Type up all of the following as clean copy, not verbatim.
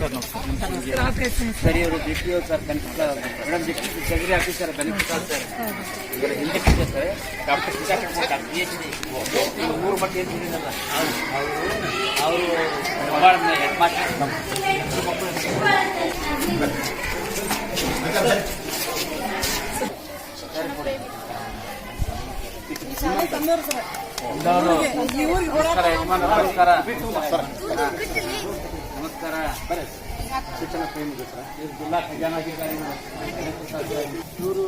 ಸರಿ ಅವರು deputy sir benefit madam deputy secretary officer benefit ಆಗ್ತಾರೆ ಇವರ ಹಿಂದೆ ಸರ್ ಡಾಕ್ಟರ್ PhD ಮೂರು ಮಟ್ಟ ಏನು ಹೇಳಿದಲ್ಲ ಅವರು ಹೆಡ್ ಮಾಸ್ಟರ್ ನಮಸ್ಕಾರ ನಮಸ್ಕಾರ ಶಿಕ್ಷಣ ಪ್ರೇಮಿಗಳು ಸರ್ ಇವರು ಜಿಲ್ಲಾ ಖಜಾನಾಧಿಕಾರಿಗಳು ಇವರು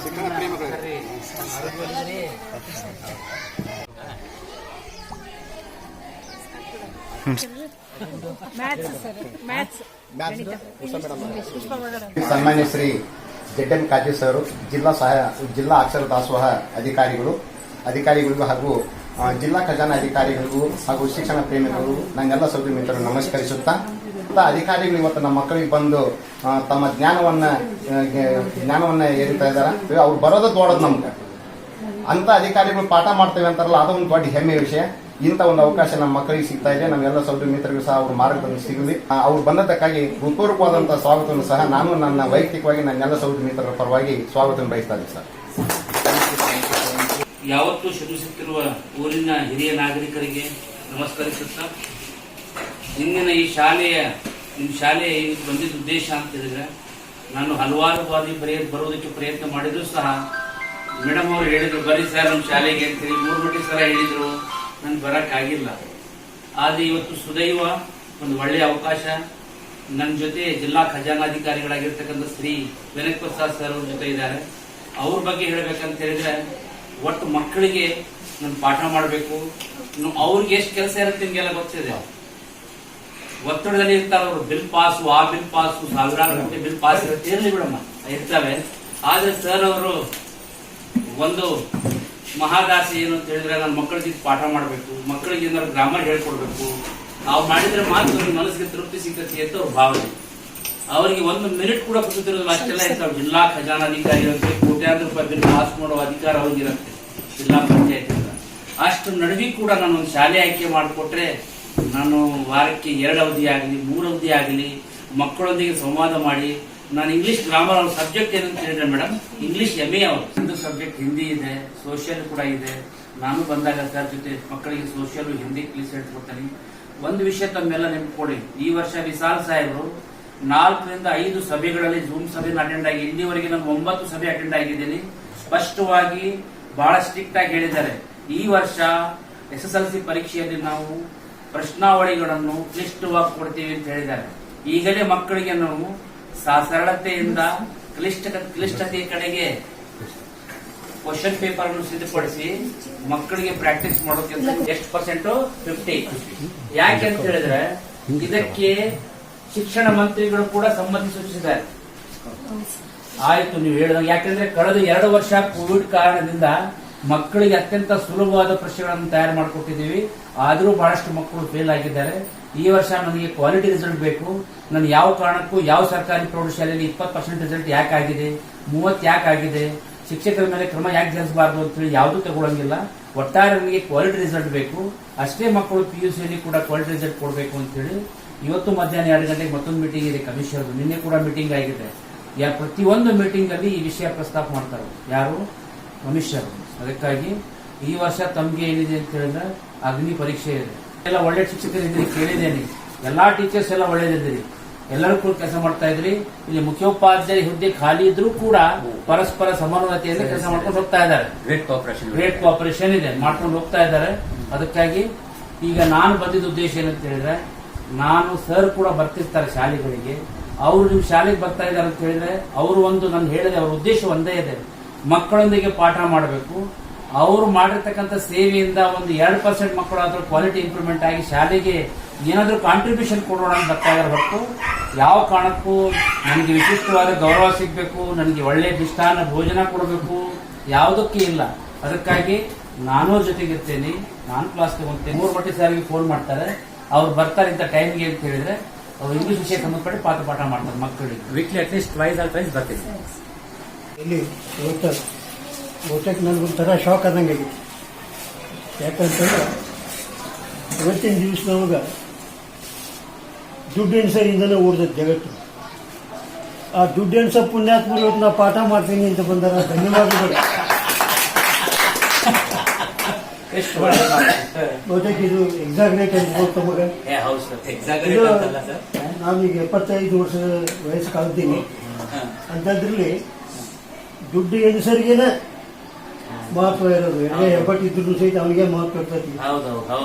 ಶಿಕ್ಷಣ ಪ್ರೇಮಿಗಳು ಸನ್ಮಾನ್ಯ ಶ್ರೀ ZM ಕಾಜಿ ಸರ್ ಜಿಲ್ಲಾ ಅಕ್ಷರ ದಾಸೋಹ ಅಧಿಕಾರಿಗಳಿಗೂ ಹಾಗೂ ಜಿಲ್ಲಾ ಖಜಾನಾ ಅಧಿಕಾರಿಗಳಿಗೂ ಹಾಗೂ ಶಿಕ್ಷಣ ಪ್ರೇಮಿಗಳಿಗೂ ನಂಗೆಲ್ಲ ಸೌದಿ ಮಿತ್ರರು ನಮಸ್ಕರಿಸುತ್ತಾ ಅಧಿಕಾರಿಗಳು ಇವತ್ತು ನಮ್ಮ ಮಕ್ಕಳಿಗೆ ಬಂದು ತಮ್ಮ ಜ್ಞಾನವನ್ನ ಏರಿತಾ ಇದ್ದಾರೆ. ಅವ್ರು ಬರೋದು ದೊಡ್ಡದು ನಮ್ಗೆ ಅಂತ ಅಧಿಕಾರಿಗಳು ಪಾಠ ಮಾಡ್ತೇವೆ ಅಂತಾರಲ್ಲ ಅದು ಒಂದು ದೊಡ್ಡ ಹೆಮ್ಮೆ ವಿಷಯ. ಇಂಥ ಒಂದು ಅವಕಾಶ ನಮ್ಮ ಮಕ್ಕಳಿಗೆ ಸಿಗ್ತಾ ಇದೆ. ನಮ್ಮೆಲ್ಲ ಸೌದಿ ಮಿತ್ರರಿಗೂ ಸಹ ಅವ್ರ ಮಾರ್ಗದರ್ಶನ ಸಿಗಲಿ. ಅವ್ರು ಬಂದದ್ದಕ್ಕಾಗಿ ಹೃತ್ಪೂರ್ವಕವಾದಂತಹ ಸ್ವಾಗತವನ್ನು ಸಹ ನಾನು ನನ್ನ ವೈಯಕ್ತಿಕವಾಗಿ ನನ್ನೆಲ್ಲ ಸೌದಿ ಮಿತ್ರರ ಪರವಾಗಿ ಸ್ವಾಗತವನ್ನು ಬಯಸ್ತಾ ಇದ್ದೀನಿ ಸರ್. ಯಾವತ್ತೂ ಶ್ರಮಿಸುತ್ತಿರುವ ಊರಿನ ಹಿರಿಯ ನಾಗರಿಕರಿಗೆ ನಮಸ್ಕರಿಸುತ್ತಾ ಇಂದಿನ ಈ ನಿಮ್ಮ ಶಾಲೆ ಬಂದಿದ್ದ ಉದ್ದೇಶ ಅಂತ ಹೇಳಿದ್ರೆ ನಾನು ಹಲವಾರು ಬಾರಿ ಬರೋದಕ್ಕೆ ಪ್ರಯತ್ನ ಮಾಡಿದ್ರು ಸಹ ಮೇಡಮ್ ಅವರು ಹೇಳಿದ್ರು ಬರೀ ಸರ್ ನಮ್ಮ ಶಾಲೆಗೆ ಅಂತೇಳಿ 3 ಮಟ್ಟಿ ಸಲ ಹೇಳಿದ್ರು, ನನ್ಗೆ ಬರೋಕ್ಕಾಗಿಲ್ಲ. ಆದರೆ ಇವತ್ತು ಸುದೈವ ಒಂದು ಒಳ್ಳೆಯ ಅವಕಾಶ ನನ್ನ ಜೊತೆ ಜಿಲ್ಲಾ ಖಜಾನಾಧಿಕಾರಿಗಳಾಗಿರ್ತಕ್ಕಂಥ ಶ್ರೀ ವಿನಯ್ ಪ್ರಸಾದ್ ಸರ್ ಅವ್ರ ಜೊತೆ ಇದ್ದಾರೆ. ಅವ್ರ ಬಗ್ಗೆ ಹೇಳ್ಬೇಕಂತ ಹೇಳಿದ್ರೆ ಒಟ್ಟು ಮಕ್ಕಳಿಗೆ ನಾನು ಪಾಠ ಮಾಡಬೇಕು. ಅವ್ರಿಗೆ ಎಷ್ಟು ಕೆಲಸ ಇರುತ್ತೆ ನಿಮಗೆಲ್ಲ ಗೊತ್ತಿದೆ. ಒತ್ತಡದಲ್ಲಿ ಇರ್ತಾರೆ ಅವರು. ಬಿಲ್ ಪಾಸು ಆ ಬಿಲ್ ಪಾಸು ಸಾವಿರಾರು ಕೋಟಿ ಬಿಲ್ ಪಾಸ್ ಇರುತ್ತೆ, ಇರಲಿ ಬಿಡಮ್ಮ ಇರ್ತವೆ. ಆದ್ರೆ ಸರ್ ಅವರು ಒಂದು ಮಹಾದಾಸೆ ಏನು ಅಂತ ಹೇಳಿದ್ರೆ ನನ್ನ ಮಕ್ಕಳಿಗೆ ಪಾಠ ಮಾಡಬೇಕು, ಮಕ್ಕಳಿಗೆ ಏನಾದ್ರು ಗ್ರಾಮರ್ ಹೇಳ್ಕೊಡ್ಬೇಕು, ನಾವು ಮಾಡಿದ್ರೆ ಮಾತ್ರ ಮನಸ್ಸಿಗೆ ತೃಪ್ತಿ ಸಿಕ್ಕತಿ ಅಂತ ಅವ್ರ ಭಾವನೆ. ಅವರಿಗೆ 1 ಮಿನಿಟ್ ಕೂಡ ಕೂತಿರೋದು ಅಷ್ಟೆಲ್ಲ ಇರ್ತಾವೆ. ಜಿಲ್ಲಾ ಖಜಾನಾಧಿಕಾರಿ ಇರುತ್ತೆ, ಕೋಟ್ಯಾಂತರ ರೂಪಾಯಿ ಬಿಲ್ ಪಾಸ್ ಮಾಡುವ ಅಧಿಕಾರ ಅವ್ರಿಗಿರುತ್ತೆ ಜಿಲ್ಲಾ ಪಂಚಾಯತಿಂದ. ಅಷ್ಟು ನಡುವೆ ಕೂಡ ನಾನು ಒಂದು ಶಾಲೆ ಆಯ್ಕೆ ಮಾಡಿಕೊಟ್ರೆ ನಾನು ವಾರಕ್ಕೆ 2 ಅವಧಿ ಆಗಲಿ 3 ಅವಧಿ ಆಗಲಿ ಮಕ್ಕಳೊಂದಿಗೆ ಸಂವಾದ ಮಾಡಿ ನಾನು ಇಂಗ್ಲಿಷ್ ಗ್ರಾಮರ್ ಅವ್ರ ಸಬ್ಜೆಕ್ಟ್ ಏನಂತ ಹೇಳಿದ್ರೆ ಮೇಡಮ್ ಇಂಗ್ಲಿಷ್ MA ಅವರು. ಒಂದು ಸಬ್ಜೆಕ್ಟ್ ಹಿಂದಿ ಇದೆ, ಸೋಷಿಯಲ್ ಕೂಡ ಇದೆ. ನಾನು ಬಂದಾಗ ಸರ್ ಜೊತೆ ಮಕ್ಕಳಿಗೆ ಸೋಷಿಯಲ್ ಹಿಂದಿ ಕ್ಲೀಸ್ ಹೇಳ್ಕೊಡ್ತೀನಿ. ಒಂದು ವಿಷಯ ತಮ್ಮೆಲ್ಲ ನೆನಪುಕೊಡಿ, ಈ ವರ್ಷ ವಿಶಾಲ್ ಸಾಹೇಬರು 4 ರಿಂದ 5 ಸಭೆಗಳಲ್ಲಿ ಜೂಮ್ ಸಭೆನ ಅಟೆಂಡ್ ಆಗಿ ಇಲ್ಲಿವರೆಗೆ ನಾನು 9 ಸಭೆ ಅಟೆಂಡ್ ಆಗಿದ್ದೀನಿ. ಸ್ಪಷ್ಟವಾಗಿ ಬಹಳ ಸ್ಟ್ರಿಕ್ಟ್ ಆಗಿ ಹೇಳಿದ್ದಾರೆ. ಈ ವರ್ಷ SSLC ಪರೀಕ್ಷೆಯಲ್ಲಿ ನಾವು ಪ್ರಶ್ನಾವಳಿಗಳನ್ನು ಕ್ಲಿಷ್ಟವಾಗಿ ಕೊಡ್ತೀವಿ ಅಂತ ಹೇಳಿದ್ದಾರೆ. ಈಗಲೇ ಮಕ್ಕಳಿಗೆ ನಾವು ಸರಳತೆಯಿಂದ ಕ್ಲಿಷ್ಟತೆಯ ಕಡೆಗೆ ಕ್ವಶನ್ ಪೇಪರ್ ಅನ್ನು ಸಿದ್ಧಪಡಿಸಿ ಮಕ್ಕಳಿಗೆ ಪ್ರಾಕ್ಟೀಸ್ ಮಾಡೋಕೆ ಎಷ್ಟು ಪರ್ಸೆಂಟ್ 50. ಯಾಕೆ ಅಂತ ಹೇಳಿದ್ರೆ ಇದಕ್ಕೆ ಶಿಕ್ಷಣ ಮಂತ್ರಿಗಳು ಕೂಡ ಸಮ್ಮತಿ ಸೂಚಿಸಿದ್ದಾರೆ. ಆಯ್ತು ನೀವು ಹೇಳಿದಾಗ, ಯಾಕಂದ್ರೆ ಕಳೆದ 2 ವರ್ಷ ಕೋವಿಡ್ ಕಾರಣದಿಂದ ಮಕ್ಕಳಿಗೆ ಅತ್ಯಂತ ಸುಲಭವಾದ ಪ್ರಶ್ನೆಗಳನ್ನು ತಯಾರು ಮಾಡಿಕೊಟ್ಟಿದ್ದೀವಿ. ಆದರೂ ಬಹಳಷ್ಟು ಮಕ್ಕಳು ಫೇಲ್ ಆಗಿದ್ದಾರೆ. ಈ ವರ್ಷ ನನಗೆ ಕ್ವಾಲಿಟಿ ರಿಸಲ್ಟ್ ಬೇಕು. ನಾನು ಯಾವ ಕಾರಣಕ್ಕೂ ಯಾವ ಸರ್ಕಾರಿ ಪ್ರೌಢಶಾಲೆಯಲ್ಲಿ 20% ರಿಸಲ್ಟ್ ಯಾಕೆ ಆಗಿದೆ, 30 ಯಾಕೆ ಆಗಿದೆ, ಶಿಕ್ಷಕರ ಮೇಲೆ ಕ್ರಮ ಯಾಕೆ ಜರುಗಿಸಬಾರದು ಅಂತೇಳಿ ಯಾವುದು ತಗೊಳ್ಳಂಗಿಲ್ಲ. ಒಟ್ಟಾರೆ ನನಗೆ ಕ್ವಾಲಿಟಿ ರಿಸಲ್ಟ್ ಬೇಕು. ಅಷ್ಟೇ ಮಕ್ಕಳು PUCಯಲ್ಲಿ ಕೂಡ ಕ್ವಾಲಿಟಿ ರಿಸಲ್ಟ್ ಕೊಡಬೇಕು ಅಂತೇಳಿ ಇವತ್ತು ಮಧ್ಯಾಹ್ನ 2 ಗಂಟೆಗೆ ಮತ್ತೊಂದು ಮೀಟಿಂಗ್ ಇದೆ ಕಮಿಷನರ್. ನಿನ್ನೆ ಕೂಡ ಮೀಟಿಂಗ್ ಆಗಿದೆ. ಪ್ರತಿಯೊಂದು ಮೀಟಿಂಗ್ ಅಲ್ಲಿ ಈ ವಿಷಯ ಪ್ರಸ್ತಾಪ ಮಾಡ್ತಾರೆ ಯಾರು, ಕಮಿಷನರ್. ಅದಕ್ಕಾಗಿ ಈ ವರ್ಷ ತಮ್ಗೆ ಏನಿದೆ ಅಂತ ಹೇಳಿದ್ರೆ ಅಗ್ನಿ ಪರೀಕ್ಷೆ ಇದೆ. ಎಲ್ಲ ಒಳ್ಳೆ ಶಿಕ್ಷಕರಿದ್ದೀರಿ, ಕೇಳಿದ್ದೇನೆ. ಎಲ್ಲಾ ಟೀಚರ್ಸ್ ಎಲ್ಲ ಒಳ್ಳೇದಿದ್ದೀರಿ, ಎಲ್ಲರೂ ಕೂಡ ಕೆಲಸ ಮಾಡ್ತಾ ಇದ್ರಿ. ಇಲ್ಲಿ ಮುಖ್ಯೋಪಾಧ್ಯಾಯ ಹುದ್ದೆ ಖಾಲಿ ಇದ್ರೂ ಕೂಡ ಪರಸ್ಪರ ಸಮನ್ವಯತೆಯಿಂದ ಕೆಲಸ ಮಾಡ್ಕೊಂಡು ಹೋಗ್ತಾ ಇದ್ದಾರೆ. ಗ್ರೇಟ್ ಕೋಆಪರೇಷನ್ ಇದೆ, ಮಾಡ್ಕೊಂಡು ಹೋಗ್ತಾ ಇದ್ದಾರೆ. ಅದಕ್ಕಾಗಿ ಈಗ ನಾನು ಬಂದಿದ್ದ ಉದ್ದೇಶ ಏನಂತ ಹೇಳಿದ್ರೆ, ನಾನು ಸರ್ ಕೂಡ ಬರ್ತಿರ್ತಾರೆ ಶಾಲೆಗಳಿಗೆ. ಅವರು ನಿಮ್ ಶಾಲೆಗೆ ಬರ್ತಾ ಇದ್ದಾರೆ ಅಂತ ಹೇಳಿದ್ರೆ ಅವರು ನಾನು ಹೇಳಿದೆ, ಅವ್ರ ಉದ್ದೇಶ ಒಂದೇ ಇದೆ, ಮಕ್ಕಳೊಂದಿಗೆ ಪಾಠ ಮಾಡಬೇಕು. ಅವರು ಮಾಡಿರ್ತಕ್ಕಂಥ ಸೇವೆಯಿಂದ ಒಂದು 2% ಮಕ್ಕಳಾದ್ರೂ ಕ್ವಾಲಿಟಿ ಇಂಪ್ರೂವ್ಮೆಂಟ್ ಆಗಿ ಶಾಲೆಗೆ ಏನಾದ್ರೂ ಕಾಂಟ್ರಿಬ್ಯೂಷನ್ ಕೊಡೋಣ ಅಂತ ಬರ್ತಾ ಇದ್ದಾರೆ ಹೊರತು ಯಾವ ಕಾರಣಕ್ಕೂ ನನಗೆ ವಿಶಿಷ್ಟವಾದ ಗೌರವ ಸಿಗಬೇಕು, ನನಗೆ ಒಳ್ಳೆ ಮಿಷ್ಟಾನ್ನ ಭೋಜನ ಕೊಡಬೇಕು, ಯಾವುದಕ್ಕೆ ಇಲ್ಲ. ಅದಕ್ಕಾಗಿ ನಾನು ಜೊತೆಗಿರ್ತೇನೆ, ನಾನು ಕ್ಲಾಸ್ ತಗೊಂತೇನೆ. 3 ಮಟ್ಟಿ ಸಾರಿಗೆ ಫೋನ್ ಮಾಡ್ತಾರೆ, ಅವ್ರು ಬರ್ತಾರೆ ಇಂಥ ಟೈಮ್ಗೆ ಅಂತ ಹೇಳಿದ್ರೆ ಅವ್ರು ಇಂಗ್ಲಿಷ್ ವಿಷಯ ಸಂಬಂಧಪಟ್ಟು ಪಾಠ ಮಾಡ್ತಾರೆ ಮಕ್ಕಳಿಗೆ. ವೀಕ್ಲಿ ಅಟ್ಲೀಸ್ಟ್ ಟ್ವೈಸ್ ಬರ್ತೀನಿ. ಇಲ್ಲಿ ಓಟಕ್ಕೆ ನನಗೊಂಥರ ಶಾಕ್ ಆದಂಗೆ ಆಗಿತ್ತು. ಯಾಕಂತಂದ್ರೆ ಇವತ್ತಿನ ದಿವಸದೊಳಗೆ ದುಡ್ಡು ಎಣಿಸೋರಿಂದನೇ ಓಡಿದ ಜಗತ್ತು. ಆ ದುಡ್ಡು ಎಣಿಸೋ ಪುಣ್ಯಾತ್ಮರು ಇವತ್ತು ನಾ ಪಾಠ ಮಾಡ್ತೀನಿ ಅಂತ ಬಂದಾರ. ಧನ್ಯವಾದಗಳು. ಎಷ್ಟು ಒಳ್ಳೆ ಮಾತು. ಬಹುತೇಕ ಇದು ಎಕ್ಸಾಗ್ರೇಟ್ ಅನ್ಬೋದು ತಮಗೆ. ಹೌದು ಸರ್, ಎಕ್ಸಾಗರೇಟ್ ಅಂತಲ್ಲ ಸರ್. ನಾನೀಗ 75 ವರ್ಷದ ವಯಸ್ಸು ಕಳೆದೀನಿ. ಅಂಥದ್ರಲ್ಲಿ ದುಡ್ಡು ಎಣಿಸರಿಗೇನ ಮಹತ್ವ ಇರೋದು. ಹೆಬ್ಬಟ್ಟಿದ್ರು ಸಹಿತ ಅವನಿಗೆ ಮಹತ್ವ ಇರ್ತೈತಿ. ಹೌದು.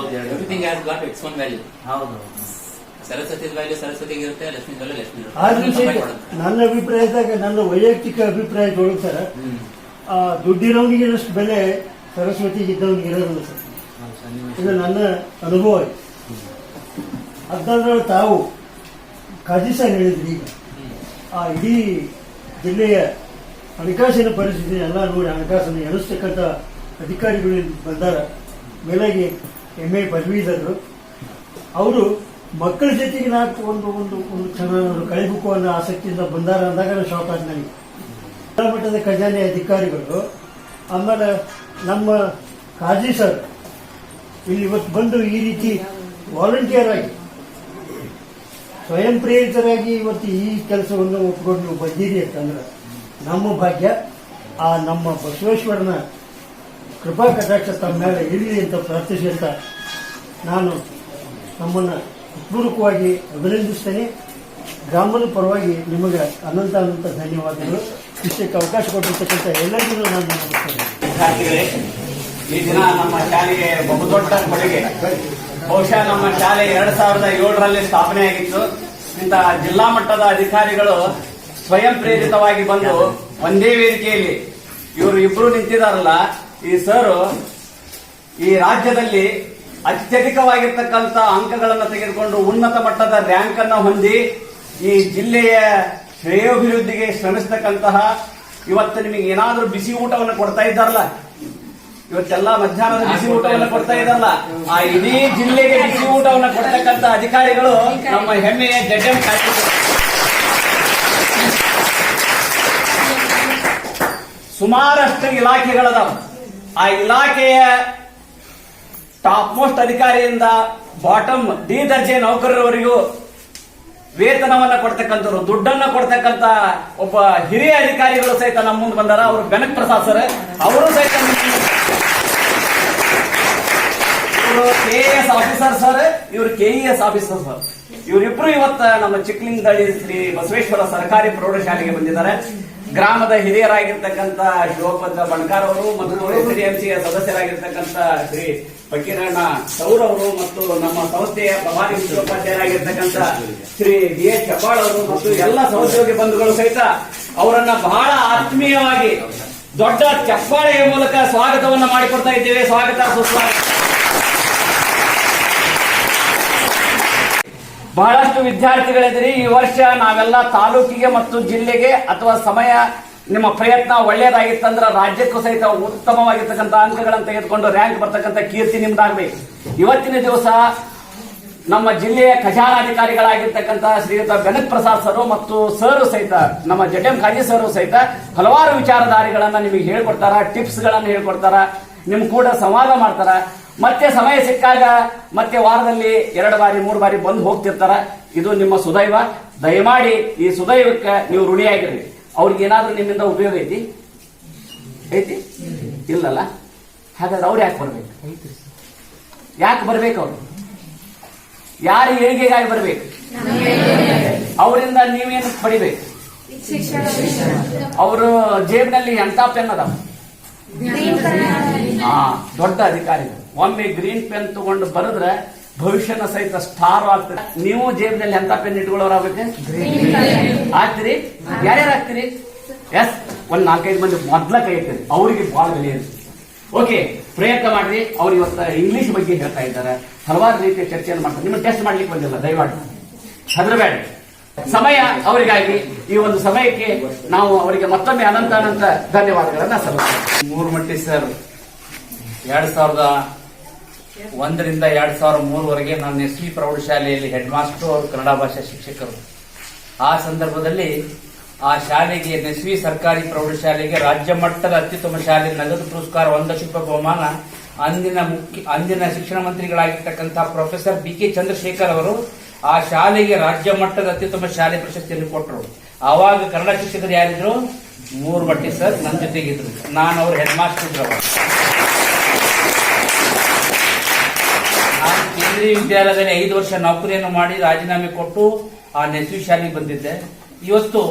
Everything has got its own value. ಹೌದು. ಸರಸ್ವತಿ ವ್ಯಾಲ್ಯೂ ಸರಸ್ವತಿಗೆ ಇರುತ್ತೆ, ಲಕ್ಷ್ಮಿ ವ್ಯಾಲ್ಯೂ ಲಕ್ಷ್ಮಿ ಇರುತ್ತೆ. ಆದ್ರೂ ಸಹಿತ ನನ್ನ ಅಭಿಪ್ರಾಯದಾಗ, ನನ್ನ ವೈಯಕ್ತಿಕ ಅಭಿಪ್ರಾಯದೊಳಗೆ ಸರ್, ಆ ದುಡ್ಡಿರೋನಿಗೆ ಅಷ್ಟು ಬೆಲೆ ಸರಸ್ವತಿಗೆ ಇದ್ದವನಿಗೆ ಇರೋದಿಲ್ಲ ಸರ್. ಇದು ನನ್ನ ಅನುಭವ. ಅದರಲ್ಲಿ ತಾವು ಕಾಜಿ ಸಾಹೇಬ್ ಹೇಳಿದ್ರಿ, ಈಗ ಆ ಇಡೀ ಜಿಲ್ಲೆಯ ಹಣಕಾಸಿನ ಪರಿಸ್ಥಿತಿ ಎಲ್ಲ ನೋಡಿ ಹಣಕಾಸನ್ನು ಎಣಿಸ್ತಕ್ಕಂಥ ಅಧಿಕಾರಿಗಳು ಬಂದಾರ. ಮೇಲಾಗಿ MA ಪದವೀಧರರು ಅವರು ಮಕ್ಕಳ ಜೊತೆಗೆ ನಾಲ್ಕು ಒಂದು ಕ್ಷಣ ಕಳಿಬೇಕು ಅನ್ನೋ ಆಸಕ್ತಿಯಿಂದ ಬಂದಾರ ಅಂದಾಗ ಶಾಕ್ ಆದ ನನಗೆ. ಮಟ್ಟದ ಖಜಾನೆ ಅಧಿಕಾರಿಗಳು, ಆಮೇಲೆ ನಮ್ಮ ಕಾಜಿ ಸರ್ ಇಲ್ಲಿ ಇವತ್ತು ಬಂದು ಈ ರೀತಿ ವಾಲಂಟಿಯರ್ ಆಗಿ ಸ್ವಯಂ ಪ್ರೇರಿತರಾಗಿ ಇವತ್ತು ಈ ಕೆಲಸವನ್ನು ಒಪ್ಪಿಕೊಂಡು ನೀವು ಬಂದಿರಿ ಅಂತಂದ್ರೆ ನಮ್ಮ ಭಾಗ್ಯ. ಆ ನಮ್ಮ ಬಸವೇಶ್ವರನ ಕೃಪಾ ಕಟಾಕ್ಷ ತಮ್ಮ ಮೇಲೆ ಇರಲಿ ಅಂತ ಪ್ರಾರ್ಥಿಸಿ ಅಂತ ನಾನು ನಮ್ಮನ್ನು ಹೃತ್ಪೂರ್ವಕವಾಗಿ ಅಭಿನಂದಿಸ್ತೇನೆ. ಗ್ರಾಮದ ಪರವಾಗಿ ನಿಮಗೆ ಅನಂತ ಧನ್ಯವಾದಗಳು. ಇಷ್ಟಕ್ಕೆ ಅವಕಾಶ ಕೊಟ್ಟಿರ್ತಕ್ಕಂಥ ಎಲ್ಲರಿಗೂ ನಾನು ನಮಸ್ಕಾರ. ವಿದ್ಯಾರ್ಥಿಗಳೇ, ಈ ದಿನ ನಮ್ಮ ಶಾಲೆಗೆ ಬಹುದೊಡ್ಡ ಕೊಡುಗೆ. ಬಹುಶಃ ನಮ್ಮ ಶಾಲೆ 2007ರಲ್ಲಿ ಸ್ಥಾಪನೆಯಾಗಿತ್ತು. ಇಂತಹ ಜಿಲ್ಲಾ ಮಟ್ಟದ ಅಧಿಕಾರಿಗಳು ಸ್ವಯಂ ಪ್ರೇರಿತವಾಗಿ ಬಂದು ಒಂದೇ ವೇದಿಕೆಯಲ್ಲಿ ಇವರು ಇಬ್ರು ನಿಂತಿದಾರಲ್ಲ, ಈ ಸರ್ ಈ ರಾಜ್ಯದಲ್ಲಿ ಅತ್ಯಧಿಕವಾಗಿರ್ತಕ್ಕಂಥ ಅಂಕಗಳನ್ನು ತೆಗೆದುಕೊಂಡು ಉನ್ನತ ಮಟ್ಟದ ರ್ಯಾಂಕ್ ಅನ್ನು ಹೊಂದಿ ಈ ಜಿಲ್ಲೆಯ ಶ್ರೇಯೋಭಿವೃದ್ಧಿಗೆ ಶ್ರಮಿಸತಕ್ಕಂತಹ, ಇವತ್ತು ನಿಮಗೆ ಏನಾದ್ರೂ ಬಿಸಿ ಊಟವನ್ನು ಕೊಡ್ತಾ ಇದ್ದಾರಲ್ಲ, ಇವತ್ತೆಲ್ಲ ಮಧ್ಯಾಹ್ನದ ಬಿಸಿ ಊಟವನ್ನು ಕೊಡ್ತಾ ಇದ್ದಾರಲ್ಲ, ಆ ಇಡೀ ಜಿಲ್ಲೆಗೆ ಬಿಸಿ ಊಟವನ್ನು ಕೊಡ್ತಕ್ಕಂಥ ಅಧಿಕಾರಿಗಳು ನಮ್ಮ ಹೆಮ್ಮೆಯ ಜಡ್ಎಂ ಕಾಜಿ. ಸುಮಾರಷ್ಟು ಇಲಾಖೆಗಳದಾವ. ಆ ಇಲಾಖೆಯ ಟಾಪ್ ಮೋಸ್ಟ್ ಅಧಿಕಾರಿಯಿಂದ ಬಾಟಮ್ ಡಿ ದರ್ಜೆ ನೌಕರರವರೆಗೂ ವೇತನವನ್ನ ಕೊಡ್ತಕ್ಕಂಥವ್ರು, ದುಡ್ಡನ್ನ ಕೊಡ್ತಕ್ಕಂಥ ಒಬ್ಬ ಹಿರಿಯ ಅಧಿಕಾರಿಗಳು ಸಹಿತ ನಮ್ಮ ಮುಂದೆ ಬಂದಾರ. ಅವರು ಬೆನಕ್ ಪ್ರಸಾದ್ ಸರ್, ಅವರು ಸಹಿತ KAS ಆಫೀಸರ್ ಸರ್, ಇವರು KES ಆಫೀಸರ್ ಸರ್. ಇವರಿಬ್ರು ಇವತ್ತ ನಮ್ಮ ಚಿಕ್ಕಲಿಂಗದಳ್ಳಿ ಶ್ರೀ ಬಸವೇಶ್ವರ ಸರ್ಕಾರಿ ಪ್ರೌಢಶಾಲೆಗೆ ಬಂದಿದ್ದಾರೆ. ಗ್ರಾಮದ ಹಿರಿಯರಾಗಿರ್ತಕ್ಕಂಥ ಶಿವಪದ್ರ ಬಣಕಾರ್ ಅವರು ಮತ್ತು SDMCಯ ಸದಸ್ಯರಾಗಿರ್ತಕ್ಕಂಥ ಶ್ರೀ ಫಕೀರಣ್ಣ ಸೌರ್ ಅವರು ಮತ್ತು ನಮ್ಮ ಸಂಸ್ಥೆಯ ಪ್ರಭಾರಿ ಮುಖ್ಯೋಪಾಧ್ಯಾಯರಾಗಿರ್ತಕ್ಕಂಥ ಶ್ರೀ DH ಹೆಬ್ಬಾಳ್ ಅವರು ಮತ್ತು ಎಲ್ಲ ಸಹೋದ್ಯೋಗಿ ಬಂಧುಗಳು ಸಹಿತ ಅವರನ್ನ ಬಹಳ ಆತ್ಮೀಯವಾಗಿ ದೊಡ್ಡ ಚಪ್ಪಾಳೆಯ ಮೂಲಕ ಸ್ವಾಗತವನ್ನ ಮಾಡಿಕೊಡ್ತಾ ಇದ್ದೇವೆ. ಸ್ವಾಗತ, ಸುಸ್ವಾಗತ. ಬಹಳಷ್ಟು ವಿದ್ಯಾರ್ಥಿಗಳಿದ್ದೀರಿ. ಈ ವರ್ಷ ನಾವೆಲ್ಲ ತಾಲೂಕಿಗೆ ಮತ್ತು ಜಿಲ್ಲೆಗೆ ಅಥವಾ ಸಮಯ ನಿಮ್ಮ ಪ್ರಯತ್ನ ಒಳ್ಳೆಯದಾಗಿತ್ತಂದ್ರೆ ರಾಜ್ಯಕ್ಕೂ ಸಹಿತ ಉತ್ತಮವಾಗಿರ್ತಕ್ಕಂಥ ಅಂಕಗಳನ್ನು ತೆಗೆದುಕೊಂಡು ರ್ಯಾಂಕ್ ಬರ್ತಕ್ಕಂಥ ಕೀರ್ತಿ ನಿಮ್ದಾಗಬೇಕು. ಇವತ್ತಿನ ದಿವಸ ನಮ್ಮ ಜಿಲ್ಲೆಯ ಖಜಾನಾಧಿಕಾರಿಗಳಾಗಿರ್ತಕ್ಕಂಥ ಶ್ರೀಯುತ ಬೆನಕ್ ಪ್ರಸಾದ್ ಸರ್ ಮತ್ತು ಸರ್ ಸಹಿತ ನಮ್ಮ ಜಡ್ಎಂ ಕಾಜಿ ಸರ್ ಸಹಿತ ಹಲವಾರು ವಿಚಾರಧಾರಿಗಳನ್ನ ನಿಮಗೆ ಹೇಳ್ಕೊಡ್ತಾರ, ಟಿಪ್ಸ್ ಗಳನ್ನ ಹೇಳ್ಕೊಡ್ತಾರ, ನಿಮ್ ಕೂಡ ಸಂವಾದ ಮಾಡ್ತಾರ. ಮತ್ತೆ ಸಮಯ ಸಿಕ್ಕಾಗ ಮತ್ತೆ ವಾರದಲ್ಲಿ 2 ಬಾರಿ 3 ಬಾರಿ ಬಂದು ಹೋಗ್ತಿರ್ತಾರ. ಇದು ನಿಮ್ಮ ಸುದೈವ. ದಯಮಾಡಿ ಈ ಸುದೈವಕ್ಕೆ ನೀವು ಋಣಿಯಾಗಿರ್ರಿ. ಅವ್ರಿಗೆ ಏನಾದ್ರೂ ನಿಮ್ಮಿಂದ ಉಪಯೋಗ ಐತಿ ಇಲ್ಲಲ್ಲ? ಹಾಗಾದ್ರೆ ಅವ್ರು ಯಾಕೆ ಬರ್ಬೇಕು? ಅವ್ರು ಯಾರು ಏಳಿಗೆಗಾಗಿ ಬರ್ಬೇಕು? ಅವರಿಂದ ನೀವೇನು ಪಡಿಬೇಕು? ಅವರು ಜೇಬಿನಲ್ಲಿ ಎಂತ ಪೆನ್ ಅದಾವ? ದೊಡ್ಡ ಅಧಿಕಾರಿಗಳು. ಒಮ್ಮೆ ಗ್ರೀನ್ ಪೆನ್ ತಗೊಂಡು ಬರೆದ್ರೆ ಭವಿಷ್ಯನ ಸಹಿತ ಸ್ಟಾರ್ ಆಗ್ತದೆ. ನೀವು ಜೇಬಿನಲ್ಲಿ ಎಂತ ಪೆನ್ ಇಟ್ಕೊಳ್ಳೋರಾಗಬೇಕು? ಆಗ್ತೀರಿ? ಯಾರ್ಯಾರು ಆಗ್ತೀರಿ? ಎಸ್, ಒಂದ್ 4-5 ಮಂದಿ ಮೊದ್ಲ ಕೈ ಇರ್ತೀರಿ. ಅವರಿಗೆ ಬಹಳ ಬೆಲೆ ಇರುತ್ತೆ. ಓಕೆ, ಪ್ರಯತ್ನ ಮಾಡ್ರಿ. ಅವ್ರು ಇವತ್ತು ಇಂಗ್ಲಿಷ್ ಬಗ್ಗೆ ಹೇಳ್ತಾ ಇದ್ದಾರೆ, ಹಲವಾರು ರೀತಿಯ ಚರ್ಚೆಯನ್ನು ಮಾಡ್ತಾರೆ. ನಿಮ್ಮನ್ನು ಟೆಸ್ಟ್ ಮಾಡ್ಲಿಕ್ಕೆ ಬಂದಿಲ್ಲ, ದಯಮಾಡಿ ಹೆದರಬೇಡಿ. ಸಮಯ ಅವರಿಗಾಗಿ, ಈ ಒಂದು ಸಮಯಕ್ಕೆ ನಾವು ಅವರಿಗೆ ಮತ್ತೊಮ್ಮೆ ಅನಂತ ಧನ್ಯವಾದಗಳನ್ನ ಸಲ್ಲಿಸ್ತೇವೆ. ಮೂರ್ಮಟ್ಟಿ ಸರ್ 2001ರಿಂದ 2003ವರೆಗೆ ನಾನು SB ಪ್ರೌಢಶಾಲೆಯಲ್ಲಿ ಹೆಡ್ ಮಾಸ್ಟರ್ ಅವರು ಕನ್ನಡ ಭಾಷಾ ಶಿಕ್ಷಕರು. ಆ ಸಂದರ್ಭದಲ್ಲಿ ಆ ಶಾಲೆಗೆ SB ಸರ್ಕಾರಿ ಪ್ರೌಢಶಾಲೆಗೆ ರಾಜ್ಯ ಮಟ್ಟದ ಅತ್ಯುತ್ತಮ ಶಾಲೆ ನಗದು ಪುರಸ್ಕಾರ 1 ಲಕ್ಷ ರೂಪಾಯಿ ಬಹುಮಾನ ಅಂದಿನ ಶಿಕ್ಷಣ ಮಂತ್ರಿಗಳಾಗಿರ್ತಕ್ಕಂಥ ಪ್ರೊಫೆಸರ್ BK ಚಂದ್ರಶೇಖರ್ ಅವರು ಆ ಶಾಲೆಗೆ ರಾಜ್ಯ ಮಟ್ಟದ ಅತ್ಯುತ್ತಮ ಶಾಲೆ ಪ್ರಶಸ್ತಿಯನ್ನು ಕೊಟ್ಟರು. ಆವಾಗ ಕನ್ನಡ ಶಿಕ್ಷಕರು ಯಾರಿದ್ರು? ಮೂರ್ಬಟ್ಟಿ ಸರ್ ನನ್ನ ಜೊತೆಗಿದ್ರು. ನಾನು ಅವ್ರ ಹೆಡ್ ಮಾಸ್ಟರ್ ಇದ್ರು. ನಾನು ಕೇಂದ್ರೀಯ ವಿದ್ಯಾಲಯದಲ್ಲಿ 5 ವರ್ಷ ನೌಕರಿಯನ್ನು ಮಾಡಿ ರಾಜೀನಾಮೆ ಕೊಟ್ಟು ಆ ನೆಸವಿ ಶಾಲೆಗೆ ಬಂದಿದ್ದೆ. ಇವತ್ತು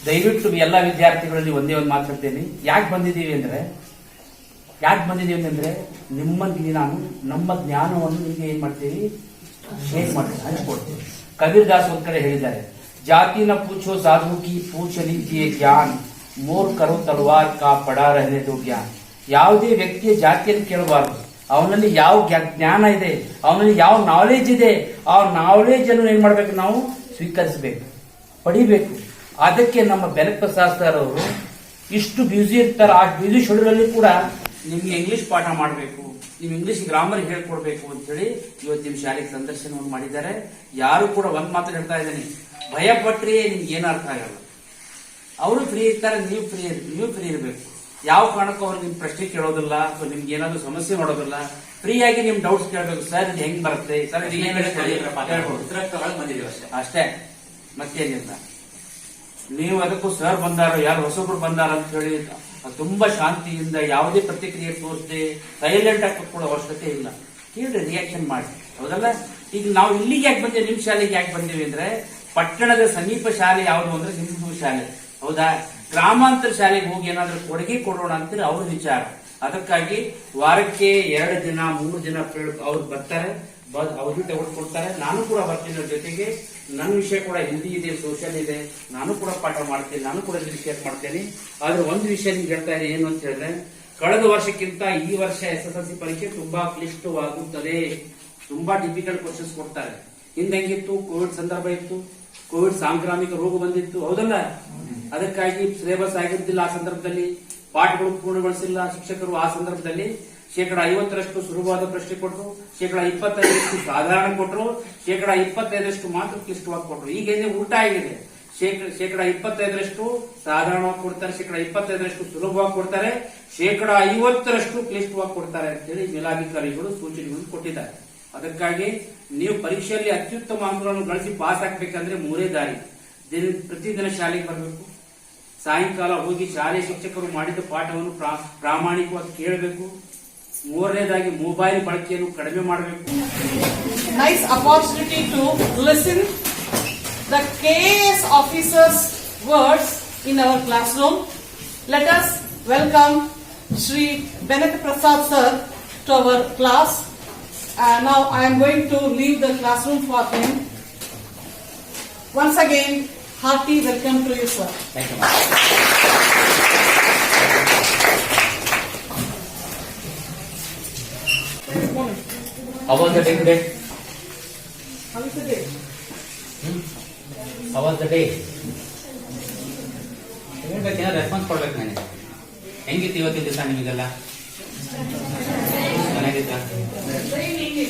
ದಯವಿಟ್ಟು ಎಲ್ಲ ವಿದ್ಯಾರ್ಥಿಗಳಲ್ಲಿ ಒಂದೇ ಒಂದು ಮಾತಾಡ್ತೇನೆ. ಯಾಕೆ ಬಂದಿದ್ದೀವಿ ಅಂದ್ರೆ ನಿಮ್ಮಲ್ಲಿ ನಾನು ನಮ್ಮ ಜ್ಞಾನವನ್ನು ನಿಮಗೆ ಏನ್ ಮಾಡ್ತೀವಿ, ಶೇರ್ ಮಾಡ್ತೀವಿ, ಹಂಚ್ಕೊಡ್ತೀವಿ. ಕಬೀರ್ ದಾಸ್ ಒಂದ್ ಕಡೆ ಹೇಳಿದ್ದಾರೆ, ಜಾತಿ ನ ಪೂಛೋ ಸಾಧು ಕಿ ಪೂಛ ಲೀಜಿಯೇ ಜ್ಞಾನ್, ಮೋರ್ ಕರೋ ತಲವಾರ್ ಕಾ ಪಡಾ ರಹನೆ ದೋ ಜ್ಞಾನ್. ಯಾವುದೇ ವ್ಯಕ್ತಿಯ ಜಾತಿಯನ್ನು ಕೇಳಬಾರದು. ಅವನಲ್ಲಿ ಯಾವ ಜ್ಞಾನ ಇದೆ, ಅವನಲ್ಲಿ ಯಾವ ನಾಲೆಜ್ ಇದೆ, ಆ ನಾಲೆಜ್ ಅನ್ನು ಏನ್ ಮಾಡ್ಬೇಕು, ನಾವು ಸ್ವೀಕರಿಸಬೇಕು, ಪಡಿಬೇಕು. ಅದಕ್ಕೆ ನಮ್ಮ ಬೆನಕಪ್ರಸಾದ್ ಸರ್ ಅವರು ಇಷ್ಟು ಬ್ಯೂಸಿ ಇರ್ತಾರೆ. ಆ ಬ್ಯೂಸಿ ಶೆಡ್ಯೂಲ್ ಅಲ್ಲಿ ಕೂಡ ನಿಮ್ಗೆ ಇಂಗ್ಲಿಷ್ ಪಾಠ ಮಾಡಬೇಕು, ನಿಮ್ ಇಂಗ್ಲಿಷ್ ಗ್ರಾಮರ್ ಹೇಳ್ಕೊಡ್ಬೇಕು ಅಂತ ಹೇಳಿ ಇವತ್ತು ನಿಮ್ ಶಾಲೆಗೆ ಸಂದರ್ಶನವನ್ನು ಮಾಡಿದ್ದಾರೆ. ಯಾರು ಕೂಡ ಒಂದ್ ಮಾತು ಹೇಳ್ತಾ ಇದ್ದೀನಿ, ಭಯ ಪಟ್ರೆ ನಿಮ್ಗೆ ಏನು ಅರ್ಥ ಆಗಲ್ಲ. ಅವರು ಫ್ರೀ ಇರ್ತಾರೆ, ನೀವು ಫ್ರೀ ಇರಬೇಕು. ಯಾವ ಕಾರಣಕ್ಕೂ ಅವ್ರು ನಿಮ್ ಪ್ರಶ್ನೆ ಕೇಳೋದಿಲ್ಲ ಅಥವಾ ನಿಮ್ಗೆ ಏನಾದ್ರು ಸಮಸ್ಯೆ ಮಾಡೋದಿಲ್ಲ. ಫ್ರೀ ಆಗಿ ನಿಮ್ ಡೌಟ್ಸ್ ಕೇಳಬೇಕು. ಸರ್ ಇದು ಹೆಂಗ್ ಬರುತ್ತೆ, ಸರ್ ಇದು ಏನ್ ಅಷ್ಟೇ, ಮತ್ತೇನಿಲ್ಲ. ನೀವು ಅದಕ್ಕೂ ಸರ್ ಬಂದಾರ, ಯಾರು ಹೊಸಬ್ರು ಬಂದಾರ ಅಂತ ಹೇಳಿ ತುಂಬಾ ಶಾಂತಿಯಿಂದ ಯಾವುದೇ ಪ್ರತಿಕ್ರಿಯೆ ತೋರಿಸದೆ ಸೈಲೆಂಟ್ ಆಗಿ ಕೊಡೋ ಅವಶ್ಯಕತೆ ಇಲ್ಲ. ಕೇಳಿ, ರಿಯಾಕ್ಷನ್ ಮಾಡಿ. ಹೌದಲ್ಲ? ಈಗ ನಾವು ಇಲ್ಲಿಗೆ ಯಾಕೆ ಬಂದೇವೆ, ನಿಮ್ ಶಾಲೆಗೆ ಯಾಕೆ ಬಂದೇವಿ ಅಂದ್ರೆ, ಪಟ್ಟಣದ ಸಮೀಪ ಶಾಲೆ ಯಾವುದು ಅಂದ್ರೆ ನಿಮ್ದು ಶಾಲೆ. ಹೌದಾ? ಗ್ರಾಮಾಂತರ ಶಾಲೆಗೆ ಹೋಗಿ ಏನಾದ್ರೂ ಕೊಡುಗೆ ಕೊಡೋಣ ಅಂತೀರಿ ಅವ್ರ ವಿಚಾರ. ಅದಕ್ಕಾಗಿ ವಾರಕ್ಕೆ 2 ದಿನ 3 ದಿನ ಅವ್ರು ಬರ್ತಾರೆ, ಅವ್ರಿಗೆ ತೆಗೆದುಕೊಡ್ತಾರೆ. ನಾನು ಕೂಡ ಬರ್ತೀನಿ. ಅವ್ರ ಜೊತೆಗೆ ನನ್ನ ವಿಷಯ ಕೂಡ ಹಿಂದಿ ಇದೆ, ಸೋಷಿಯಲ್ ಇದೆ, ನಾನು ಕೂಡ ಪಾಠ ಮಾಡ್ತೇನೆ, ನಾನು ಕೂಡ ಶೇರ್ ಮಾಡ್ತೇನೆ. ಆದ್ರೆ ಒಂದು ವಿಷಯ ನಿಮ್ಗೆ ಹೇಳ್ತಾ ಇದೆ, ಏನು ಅಂತ ಹೇಳಿದ್ರೆ, ಕಳೆದ ವರ್ಷಕ್ಕಿಂತ ಈ ವರ್ಷ SSLC ಪರೀಕ್ಷೆ ತುಂಬಾ ಕ್ಲಿಷ್ಟವಾಗುತ್ತದೆ. ತುಂಬಾ ಡಿಫಿಕಲ್ಟ್ ಕ್ವಶನ್ಸ್ ಕೊಡ್ತಾರೆ. ಹಿಂದಂಗಿತ್ತು, ಕೋವಿಡ್ ಸಂದರ್ಭ ಇತ್ತು, ಕೋವಿಡ್ ಸಾಂಕ್ರಾಮಿಕ ರೋಗ ಬಂದಿತ್ತು. ಹೌದಲ್ಲ? ಅದಕ್ಕಾಗಿ ಸಿಲೆಬಸ್ ಆಗಿರ್ತಿಲ್ಲ. ಆ ಸಂದರ್ಭದಲ್ಲಿ ಪಾಠಗಳು ಪೂರ್ಣಗೊಳಿಸಿಲ್ಲ ಶಿಕ್ಷಕರು. ಆ ಸಂದರ್ಭದಲ್ಲಿ 50% ಸುಲಭವಾದ ಪ್ರಶ್ನೆ ಕೊಟ್ಟರು, 25% ಸಾಧಾರಣ ಕೊಟ್ಟರು, 25% ಮಾತ್ರ ಕ್ಲಿಷ್ಟವಾಗಿ ಕೊಟ್ಟರು. ಈಗ ಉಲ್ಟಾ ಆಗಿದೆ. 25% ಸಾಧಾರಣವಾಗಿ ಕೊಡ್ತಾರೆ, 25% ಸುಲಭವಾಗಿ ಕೊಡ್ತಾರೆ, 50% ಕ್ಲಿಷ್ಟವಾಗಿ ಕೊಡ್ತಾರೆ ಅಂತೇಳಿ ಮೇಲಾಧಿಕಾರಿಗಳು ಸೂಚನೆಗಳನ್ನು ಕೊಟ್ಟಿದ್ದಾರೆ. ಅದಕ್ಕಾಗಿ ನೀವು ಪರೀಕ್ಷೆಯಲ್ಲಿ ಅತ್ಯುತ್ತಮ ಅಂಕಗಳನ್ನು ಗಳಿಸಿ ಪಾಸ್ ಆಗ್ಬೇಕಂದ್ರೆ 3 ದಾರಿ. ಪ್ರತಿದಿನ ಶಾಲೆಗೆ ಬರಬೇಕು, ಸಾಯಂಕಾಲ ಹೋಗಿ ಶಾಲೆ ಶಿಕ್ಷಕರು ಮಾಡಿದ ಪಾಠವನ್ನು ಪ್ರಾಮಾಣಿಕವಾಗಿ ಕೇಳಬೇಕು, 3ನೇದಾಗಿ ಮೊಬೈಲ್ ಬಳಕೆಯನ್ನು ಕಡಿಮೆ ಮಾಡಬೇಕು. Nice opportunity to listen the KAS officers' words in our classroom. Let us welcome Shri Benakaprasad sir to our class. Now I am going to leave the classroom for him. Once again, hearty welcome to you, sir. Thank you. How was the day today? How is the day? How was the day? ಹೇಳ್ಬೇಕೇನ response ಕೊಡ್ಬೇಕು. ನನಗೆ ಹೆಂಗಿತ್ತು ಇವತ್ತಿನ ದಿವಸ ನಿಮಗೆಲ್ಲ? ಚೆನ್ನಾಗಿತ್ತ?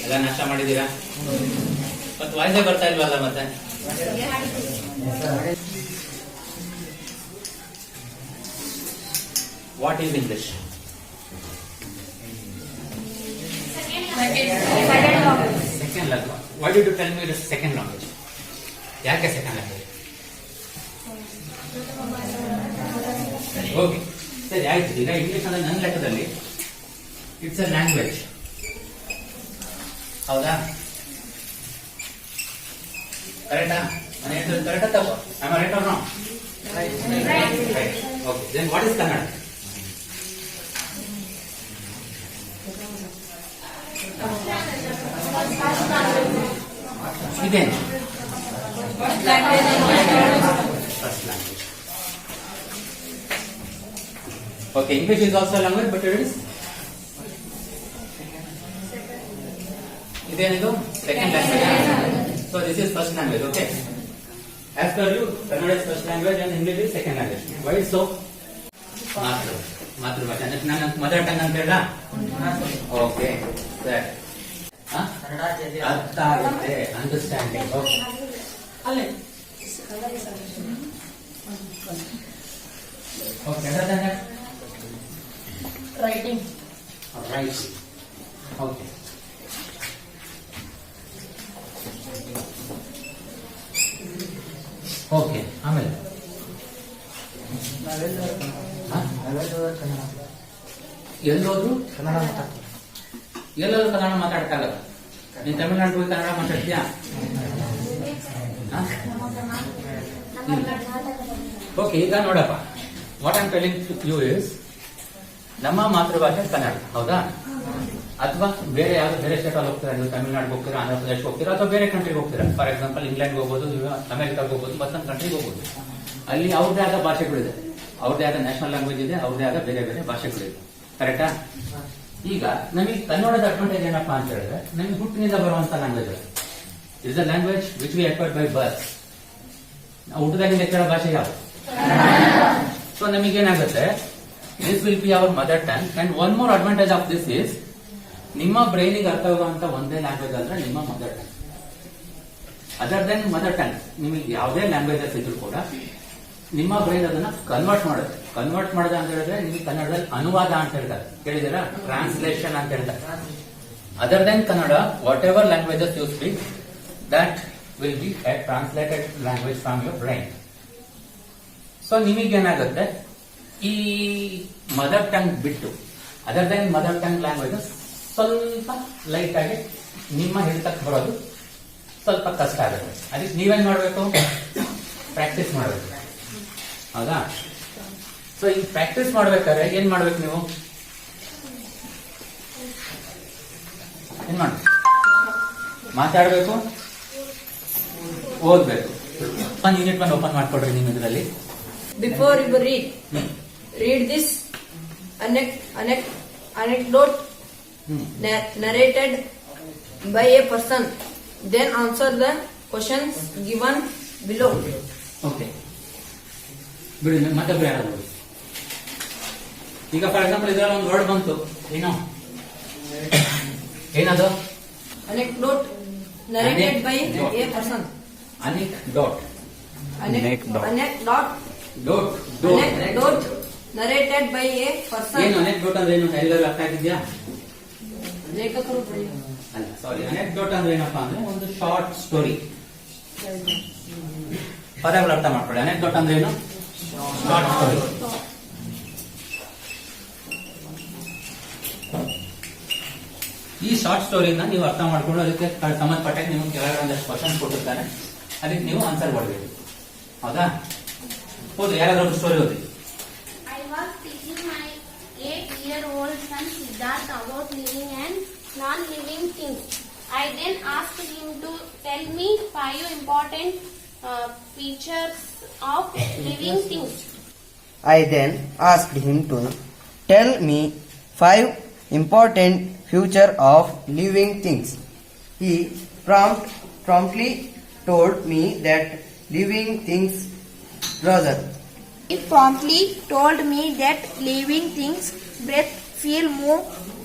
ಎಲ್ಲ ನಾಷ್ಟ ಮಾಡಿದ್ದೀರಾ? ಮತ್ತೆ ವಾಯ್ಸೇ ಬರ್ತಾ ಇಲ್ವಲ್ಲ ಮತ್ತೆ? What is English? Second language. Why did you tell me it is second language? ಯಾಕೆ ಸೆಕೆಂಡ್ ಲ್ಯಾಂಗ್ವೇಜ್? ಓಕೆ, ಸರಿ ಆಯ್ತು. ಈಗ ಇಂಗ್ಲಿಷ್ ಅಂದ್ರೆ ನನ್ನ ಲೆಕ್ಕದಲ್ಲಿ ಇಟ್ಸ್ ಅ ಲ್ಯಾಂಗ್ವೇಜ್. ಹೌದಾ? ಕರೆಕ್ಟಾ? ನಾನು ಹೇಳ್ತಿರೋದು ಕರೆಕ್ಟಾ ತಪ್ಪು? Am I right are not? Right. Okay, then what is Kannada? ಇದೇನು? First language. Okay, English is also a language, but it is ಇದೇನಿದು? Second language. So this is first language, okay? As per you, Kannada is first language and English is second language. Why so? ಮಾತೃಭಾಷೆ ಅಂದ್ರೆ ನನ್ನ mother tongue ಅಂತ ಹೇಳ? Okay, ಸರಿ. ಅರ್ಥ ಆಗುತ್ತೆ, understanding. Okay, ಅಲ್ಲೇ okay, other than that? writing. Right. Okay. Okay, ಆಮೇಲೆ ಎಲ್ಲೋದ್ರು ಎಲ್ಲರೂ ಕನ್ನಡ ಮಾತಾಡಕ್ಕಾಗಲ್ಲ. ನೀನ್ ತಮಿಳ್ನಾಡು ಹೋಗಿ ಕನ್ನಡ ಮಾತಾಡ್ತೀಯಾ? ಓಕೆ, ಈಗ ನೋಡಪ್ಪ, what I'm telling you is ನಮ್ಮ ಮಾತೃಭಾಷೆ ಕನ್ನಡ, ಹೌದಾ? ಅಥವಾ ಬೇರೆ ಯಾವ್ದು ಬೇರೆ ಸ್ಟೇಟ್ ಅಲ್ಲಿ ಹೋಗ್ತೀರಾ, ನೀವು ತಮಿಳ್ನಾಡಿಗೆ ಹೋಗ್ತೀರಾ, ಆಂಧ್ರ ಪ್ರದೇಶಕ್ಕೆ ಹೋಗ್ತೀರಾ, ಅಥವಾ ಬೇರೆ ಕಂಟ್ರಿಗೆ ಹೋಗ್ತೀರಾ. ಫಾರ್ ಎಕ್ಸಾಂಪಲ್ ಇಂಗ್ಲೆಂಡ್ ಹೋಗ್ಬೋದು, ಅಮೆರಿಕಾಗೆ ಹೋಗ್ಬೋದು, ಮತ್ತೊಂದು ಕಂಟ್ರಿಗೆ ಹೋಗ್ಬೋದು. ಅಲ್ಲಿ ಅವ್ರದೇ ಆದ ಭಾಷೆಗಳಿದೆ, ಅವ್ರದೇ ಆದ ನ್ಯಾಷನಲ್ ಲ್ಯಾಂಗ್ವೇಜ್ ಇದೆ, ಅವ್ರದೇ ಆದ ಬೇರೆ ಬೇರೆ ಭಾಷೆಗಳಿದೆ. ಕರೆಕ್ಟಾ? ಈಗ ನಮಗೆ ಕನ್ನಡದ ಅಡ್ವಾಂಟೇಜ್ ಏನಪ್ಪಾ ಅಂತ ಹೇಳಿದ್ರೆ, ನಮಗೆ ಹುಟ್ಟಿನಿಂದ ಬರುವಂತ language is the language which we acquired by birth. ನಾವು ಹುಟ್ಟದಾಗಿಂದ ಕೇಳೋ ಭಾಷೆ ಯಾವುದು? ಸೊ ನಮಗೇನಾಗುತ್ತೆ, this will be our mother tongue. And one more advantage of this is, ನಿಮ್ಮ ಬ್ರೈನಿಗೆ ಅರ್ಥ ಆಗುವಂತ ಒಂದೇ ಲ್ಯಾಂಗ್ವೇಜ್ ಅಂದ್ರೆ ನಿಮ್ಮ mother tongue. Other than mother tongue, ನಿಮಗೆ ಯಾವುದೇ ಲ್ಯಾಂಗ್ವೇಜಸ್ ಇದ್ರು ಕೂಡ ನಿಮ್ಮ ಬ್ರೈನ್ ಅದನ್ನ ಕನ್ವರ್ಟ್ ಮಾಡುತ್ತೆ. ಕನ್ವರ್ಟ್ ಮಾಡೋದು ಅಂತ ಹೇಳಿದ್ರೆ ನಿಮಗೆ ಕನ್ನಡದಲ್ಲಿ ಅನುವಾದ ಅಂತ ಹೇಳ್ತಾರೆ, ಕೇಳಿದಿರಾ? ಟ್ರಾನ್ಸ್ಲೇಷನ್ ಅಂತ ಹೇಳ್ತಾರೆ. Other than Kannada, whatever languages you speak, that will be a translated language from your brain. So ನಿಮಗೇನಾಗುತ್ತೆ, ಈ ಮದರ್ ಟಂಗ್ ಬಿಟ್ಟು other than mother tongue languages ಸ್ವಲ್ಪ ಲೈಟ್ ಆಗಿ ನಿಮ್ಮ ಹಿಡಿತಕ್ಕೆ ಬರೋದು ಸ್ವಲ್ಪ ಕಷ್ಟ ಆಗುತ್ತೆ. ಅದಕ್ಕೆ ನೀವೇನ್ ಮಾಡಬೇಕು? ಪ್ರಾಕ್ಟೀಸ್ ಮಾಡಬೇಕು, ಹೌದಾ? ಸೊ ಈ ಪ್ರಾಕ್ಟೀಸ್ ಮಾಡ್ಬೇಕಾದ್ರೆ ಏನ್ ಮಾಡ್ಬೇಕು? ನೀವು ಏನ್ ಮಾಡ್ಬೇಕು? ಮಾತಾಡ್ಬೇಕು, ಓದ್ಬೇಕು. ಒಂದು ಯೂನಿಟ್ ಒಂದು ಓಪನ್ ಮಾಡ್ಕೊಡ್ರಿ ನಿಮ್ಮ ಇದರಲ್ಲಿ. Before you read this anecdote narrated by a person, then answer the questions given below. Okay, ಬಿಡಿ. ಮತ್ತೊಬ್ರು ಯಾರಾದ್ರು ಈಗ ಫಾರ್ ಎಕ್ಸಾಂಪಲ್ ಇದರಲ್ಲಿ ಒಂದು ವರ್ಡ್ ಬಂತು, ಏನದು? Anecdote narrated by a person. Anecdote narrated by a person. ಏನು ಅನೆಕ್ಡೋಟ್ ಅಂದ್ರೆ ಏನು? ಎಲ್ಲರೂ ಅರ್ಥ ಆಗಿದ್ಯಾ? ಲೇಖಕರು ಅಲ್ಲ, ಸಾರಿ. ಅನೆಕ್ಡೋಟ್ ಅಂದ್ರೆ ಏನಪ್ಪಾ ಅಂದ್ರೆ ಒಂದು ಶಾರ್ಟ್ ಸ್ಟೋರಿ. ಪದಗಳು ಅರ್ಥ ಮಾಡ್ಕೊಳ್ಳಿ. ಅನೆಕ್ಡೋಟ್ ಅಂದ್ರೆ ಏನು? Short story. ಈ ಶಾರ್ಟ್ ಸ್ಟೋರಿನ ನೀವು ಅರ್ಥ ಮಾಡ್ಕೊಂಡು ಅದಕ್ಕೆ ಸಂಬಂಧಪಟ್ಟಾಗ ನಿಮ್ಗೆ ಕೆಳಗಡೆ ಒಂದಷ್ಟು ಕ್ವಶನ್ ಕೊಟ್ಟಿರ್ತಾರೆ, ಅದಕ್ಕೆ ನೀವು ಆನ್ಸರ್ ಮಾಡಬೇಕು, ಹೌದಾ? ಹೌದು, ಯಾರಾದ್ರೂ ಸ್ಟೋರಿ ಓದಿ. I was teaching my 8-year-old son Siddharth about living and non-living things. I then asked him to tell me 5 important features of living things. I then asked him to tell me 5 important features of living things. He promptly told me that living things brother. He promptly told me that living things breathe, feel, move,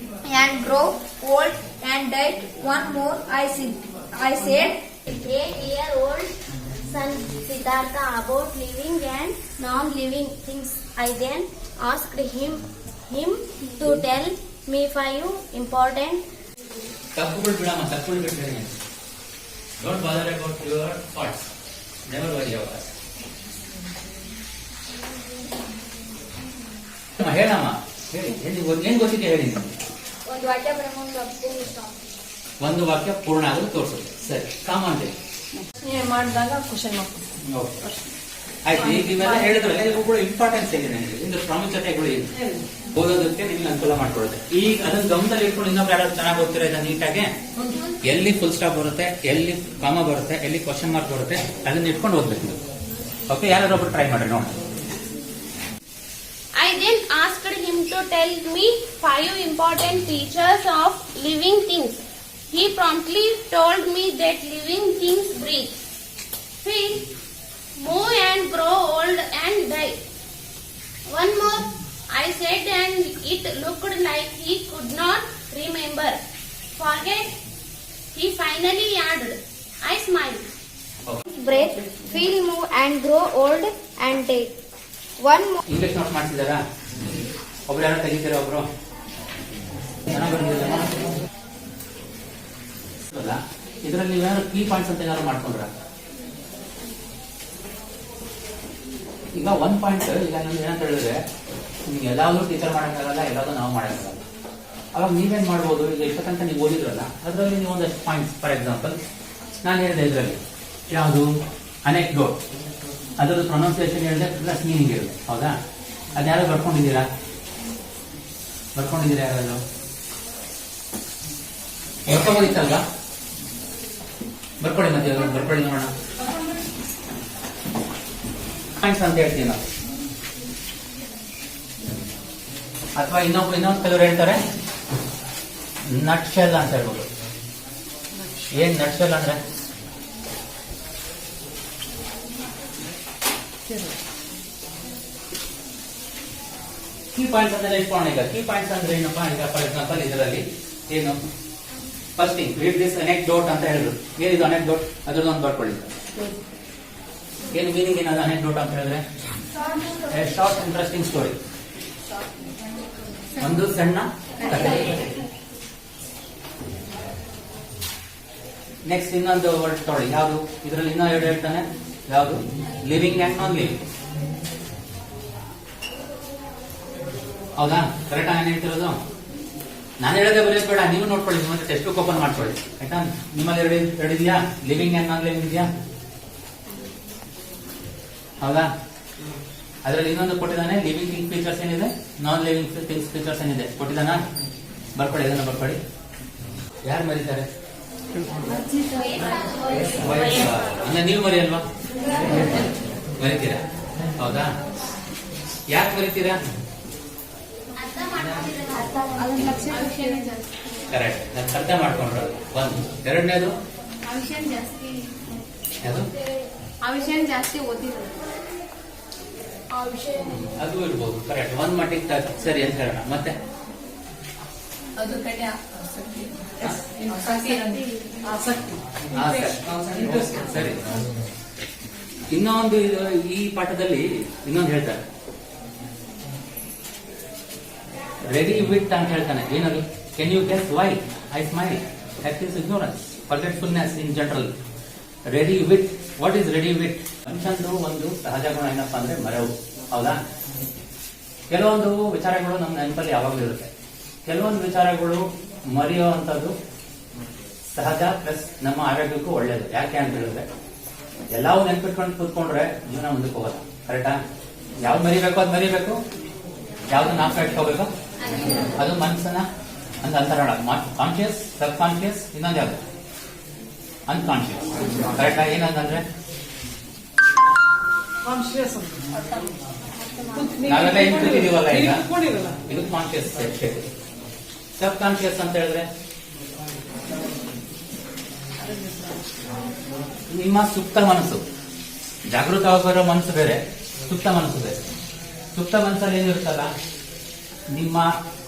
and grow old and die. One more, I said, 8-year-old son Siddhartha about living and non-living things. I then asked him to tell me 5 important. ತಪ್ಪುಗಳು ಬಿಡಮ್ಮ, ತಪ್ಪುಗಳು ಬಿಟ್ಟರೆ don't bother about your thoughts, never worry about. ಹೇಳಮ್ಮ, ಹೇಳಿ. ಏನ್ ಗೊತ್ತಿದೆ ಹೇಳಿ. ಒಂದು ವಾಕ್ಯ ಪ್ರಮಾಣ ಒಂದು ವಾಕ್ಯ ಪೂರ್ಣ ಆಗಲು ತೋರಿಸುತ್ತೆ. ಸರಿ, ಕಾಮನ್ ಮಾಡಿದಾಗ ಕ್ವಶನ್ ಮಾಡ್ತೀನಿ. ಆಯ್ತು. ಈಗ ಇವೆಲ್ಲ ಹೇಳಿದ್ರಲ್ಲ, ಇವು ಕೂಡ ಇಂಪಾರ್ಟೆನ್ಸ್ ಇದೆ ನನಗೆ. ಇನ್ನು ಪ್ರಾಮುಖ್ಯತೆಗಳು ಇದೆ, ಓದೋದಕ್ಕೆ ನಿಮ್ಗೆ ಅನುಕೂಲ ಮಾಡ್ಕೊಡುತ್ತೆ. ಈಗ ಅದನ್ನ ಗಮನದಲ್ಲಿ ಇಟ್ಕೊಂಡು ಇನ್ನೊಬ್ರು ಯಾರು ಚೆನ್ನಾಗಿ ಓದ್ತಿರೋ ಇದನ್ನ ನೀಟಾಗಿ ಎಲ್ಲಿ ಫುಲ್ ಸ್ಟಾಪ್ ಬರುತ್ತೆ, ಎಲ್ಲಿ ಕಾಮ ಬರುತ್ತೆ, ಎಲ್ಲಿ ಕ್ವಶನ್ ಮಾರ್ಕ್ ಬರುತ್ತೆ, ಅದನ್ನ ಇಟ್ಕೊಂಡು ಓದ್ಬೇಕು ನೀವು. ಓಕೆ, ಯಾರಾದ್ರೊಬ್ರು ಟ್ರೈ ಮಾಡ್ರಿ ನೋಡಿ. I then asked him to tell me 5 important features of living things. He promptly told me that living things breathe, feel, move and grow old and die. One more, I said, and it looked like he could not remember. Forget, he finally added. I smiled. Breathe, feel, move and grow old and die. One more. English note ಮಾಡ್ತಿದಾರಾ? ಒಬ್ರು ಯಾರು ತೆಗಿತೀರಾ? ಒಬ್ರು ಚೆನ್ನಾಗಿ ಬಂದಿಲ್ಲ. ಇದರಲ್ಲಿ ನೀವೇನಾದ್ರು key points ಅಂತ ಏನಾದ್ರು ಮಾಡ್ಕೊಂಡ್ರ? ಈಗ 1 ಪಾಯಿಂಟ್ ಈಗ ನಮ್ಗೆ ಏನಂತ ಹೇಳಿದ್ರೆ ನಿಮ್ಗೆ ಎಲ್ಲಾದ್ರೂ ಟೀಚರ್ ಮಾಡೋಕ್ಕಾಗಲ್ಲ, ಎಲ್ಲಾದ್ರೂ ನಾವು ಮಾಡೋಕ್ಕಾಗಲ್ಲ. ಅವಾಗ ನೀವೇನ್ ಮಾಡ್ಬೋದು, ಈಗ ಇಷ್ಟಕ್ಕಂತ ನೀವು ಓದಿದ್ರಲ್ಲ ಅದರಲ್ಲಿ ನೀವು ಒಂದಷ್ಟು ಪಾಯಿಂಟ್ಸ್, ಫಾರ್ ಎಕ್ಸಾಂಪಲ್ ನಾನು ಹೇಳಿದೆ ಇದರಲ್ಲಿ ಯಾವುದು ಅನೆಕ್ಡೋಟ್, ಅದರದ್ದು ಪ್ರೊನೌನ್ಸಿಯೇಷನ್ ಹೇಳಿದೆ ಪ್ಲಸ್ ಮೀನಿಂಗ್ ಹೇಳಿದೆ, ಹೌದಾ? ಅದ್ಯಾರು ಬರ್ಕೊಂಡಿದ್ದೀರಾ ಯಾರಾದ್ರು? ಬರ್ಕೋಬೋದಿತ್ತಲ್ವಾ? ಬರ್ಕೊಳ್ಳಿ, ಮತ್ತೆ ಬರ್ಕೊಳ್ಳಿ ನೋಡೋಣ. ಪಾಯಿಂಟ್ಸ್ ಅಂತ ಹೇಳ್ತೀವಿ ನಾವು. ಅಥವಾ ಇನ್ನೊಂದು ಕೆಲವರು ಹೇಳ್ತಾರೆ ನಟ್ ಶೆಲ್ ಅಂತ ಹೇಳ್ಬೋದು. ಏನ್ ನಟ್ ಶೆಲ್ ಅಂದ್ರೆ? ಕೀ ಪಾಯಿಂಟ್ಸ್ ಅಂದ್ರೆ ಇಟ್ಕೊಂಡು ಈಗ ಕೀ ಪಾಯಿಂಟ್ಸ್ ಅಂದ್ರೆ ಏನಪ್ಪಾ? ಈಗ ಫಾರ್ ಎಕ್ಸಾಂಪಲ್ ಇದರಲ್ಲಿ ಏನು ಫಸ್ಟ್ ಥಿಂಗ್ ರೀಡ್ ದಿಸ್ ಅನೆಕ್ಡೋಟ್ ಅಂತ ಹೇಳಿದ್ರು. ಏನಿದು ಅನೆಕ್ಡೋಟ್? ಅದ್ರದ್ದು ಒಂದು ಬರ್ಕೊಳ್ಳಿ. ಏನು ಮೀನಿಂಗ್ ಏನದು ಅನೆಕ್ಡೋಟ್ ಅಂತ ಹೇಳಿದ್ರೆ? ಶಾರ್ಟ್ ಇಂಟ್ರೆಸ್ಟಿಂಗ್ ಸ್ಟೋರಿ, ಒಂದು ಸಣ್ಣ ಕಥೆ. ನೆಕ್ಸ್ಟ್ ಇನ್ನೊಂದು ವರ್ಡ್ ತೊಗೊಳ್ಳಿ, ಯಾವುದು? ಇದರಲ್ಲಿ ಇನ್ನೂ 2 ಹೇಳ್ತಾನೆ, ಯಾವುದು? Living and non living. ಹೌದಾ? ಕರೆಕ್ಟ್ ನಾನು ಹೇಳ್ತಿರೋದು? ನಾನು ಹೇಳೋದೇ ಬರೆಯೋದು ಬೇಡ, ನೀವು ನೋಡ್ಕೊಳ್ಳಿ, ನಿಮ್ಮ ಟೆಕ್ಸ್ಟ್ ಬುಕ್ ಓಪನ್ ಮಾಡ್ಕೊಳ್ಳಿ, ಆಯ್ತಾ? ನಿಮ್ಮಲ್ಲಿ ಎರಡು ಇದೆಯಾ? ಲಿವಿಂಗ್ ಅಂಡ್ ನಾನ್ ಲಿವಿಂಗ್ ಇದೆಯಾ? ಹೌದಾ? ಅದರಲ್ಲಿ ಇನ್ನೊಂದು ಕೊಟ್ಟಿದ್ದಾನೆ, ಲಿವಿಂಗ್ ಥಿಂಗ್ ಫೀಚರ್ಸ್ ಏನಿದೆ, ನಾನ್ ಲಿವಿಂಗ್ ಥಿಂಗ್ಸ್ ಫೀಚರ್ಸ್ ಏನಿದೆ ಕೊಟ್ಟಿದ್ದಾನ? ಬರ್ಕೊಳ್ಳಿ, ಇದನ್ನ ಬರ್ಕೊಳ್ಳಿ. ಯಾರು ಮರೀತಾರೆ? ಅಂದ್ರೆ ನೀವು ಮರಿಯಲ್ವಾ? ಮರಿತೀರಾ? ಹೌದಾ? ಯಾಕೆ ಮರಿತೀರಾ? ಕರೆಕ್ಟ್, ಅರ್ಥ ಮಾಡ್ಕೊಂಡ್ರು. ಒಂದು. ಎರಡನೇದು ಜಾಸ್ತಿ ಓದಿದ್ರು ಅದು ಇರ್ಬೋದು. ಕರೆಕ್ಟ್, ಒಂದ್ ಮಟ್ಟಿಗೆ ಸರಿ ಅಂತ ಹೇಳೋಣ. ಮತ್ತೆ ಸರಿ. ಇನ್ನೊಂದು ಈ ಪಾಠದಲ್ಲಿ ಇನ್ನೊಂದು ಹೇಳ್ತಾರೆ, ರೆಡಿ ವಿತ್ ಅಂತ ಹೇಳ್ತಾನೆ. ಏನದು? Can you guess why I smile? That is ignorance, forgetfulness in general. Ready with, what is ready with? ಮನುಷ್ಯಂದು ಒಂದು ಸಹಜ ಗುಣ ಏನಪ್ಪಾ ಅಂದ್ರೆ ಮರೆವು, ಹೌದಾ? ಕೆಲವೊಂದು ವಿಚಾರಗಳು ನಮ್ಮ ನೆನಪಲ್ಲಿ ಯಾವಾಗಲೂ ಇರುತ್ತೆ, ಕೆಲವೊಂದು ವಿಚಾರಗಳು ಮರೆಯುವಂಥದ್ದು ಸಹಜ, ಪ್ಲಸ್ ನಮ್ಮ ಆರೋಗ್ಯಕ್ಕೂ ಒಳ್ಳೇದು. ಯಾಕೆ ಅಂತ ಹೇಳಿದ್ರೆ ಎಲ್ಲವೂ ನೆನ್ಪಿಟ್ಕೊಂಡು ಕೂತ್ಕೊಂಡ್ರೆ ಜೀವನ ಮುಂದಕ್ಕೆ ಹೋಗೋಲ್ಲ. ಕರೆಕ್ಟಾ? ಯಾವ್ದು ಮರಿಬೇಕು ಅದು ಮರಿಬೇಕು, ಯಾವ್ದು ನಾಶ ಇಟ್ಕೋಬೇಕು ಅದು ಮನಸ್ಸನ್ನ ಅಂತ ಅಂತಾರ. ಕಾನ್ಶಿಯಸ್, ಸಬ್ ಕಾನ್ಶಿಯಸ್, ಇನ್ನೊಂದು ಯಾವ್ದು ಅನ್ಕಾನ್ಶಿಯಸ್. ಕರೆಕ್ಟಾ? ಏನಂತಂದ್ರೆ ನಾವೆಲ್ಲ ಏನ್ ಕೂತಿದೀವಲ್ಲ ಈಗ, ಇದು ಕಾನ್ಶಿಯಸ್. ಸಬ್ ಕಾನ್ಶಿಯಸ್ ಅಂತ ಹೇಳಿದ್ರೆ ನಿಮ್ಮ ಸುಪ್ತ ಮನಸ್ಸು. ಜಾಗೃತವಾಗಿರೋ ಮನಸ್ಸು ಬೇರೆ, ಸುಪ್ತ ಮನಸ್ಸು ಬೇರೆ. ಸುಪ್ತ ಮನಸ್ಸಲ್ಲಿ ಏನಿರುತ್ತಲ್ಲ, ನಿಮ್ಮ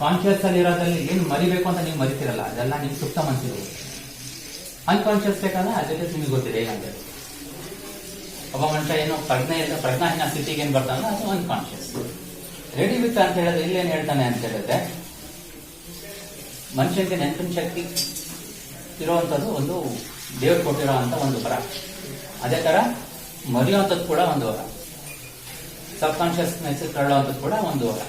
ಕಾನ್ಶಿಯಸ್ ಅಲ್ಲಿ ಇರೋದ್ರಲ್ಲಿ ಏನು ಮರಿಬೇಕು ಅಂತ ನೀವು ಮರಿತಿರಲ್ಲ, ಅದೆಲ್ಲ ನಿಮ್ ಸುಪ್ತ ಮನಸ್ಸಿದೆ. ಅನ್ಕಾನ್ಶಿಯಸ್ ಬೇಕಂದ್ರೆ ಅದಕ್ಕೆ ನಿಮಗೆ ಗೊತ್ತಿದೆ ಏನಂದ್ರೆ, ಒಬ್ಬ ಮನುಷ್ಯ ಏನು ಪ್ರಜ್ಞಾಹೀನ ಸ್ಥಿತಿಗೆ ಏನ್ ಬರ್ತಾನೆ ಅದು ಅನ್ಕಾನ್ಶಿಯಸ್. ರೆಡಿ ವಿತ್ ಅಂತ ಹೇಳಿದ್ರೆ ಇಲ್ಲೇನ್ ಹೇಳ್ತಾನೆ ಅಂತ ಹೇಳಿದ್ರೆ, ಮನುಷ್ಯನಿಗೆ ನೆನಪಿನ ಶಕ್ತಿ ಇರುವಂತದ್ದು ಒಂದು ದೇವ್ರು ಕೊಟ್ಟಿರೋಂತ ಒಂದು ವರ. ಅದೇ ತರ ಮರೆಯುವಂಥದ್ದು ಕೂಡ ಒಂದು ವರ, ಸಬ್ ಕಾನ್ಶಿಯಸ್ನೆಸ್ ತಗೊಳ್ಳುವಂಥದ್ದು ಕೂಡ ಒಂದು ವರ.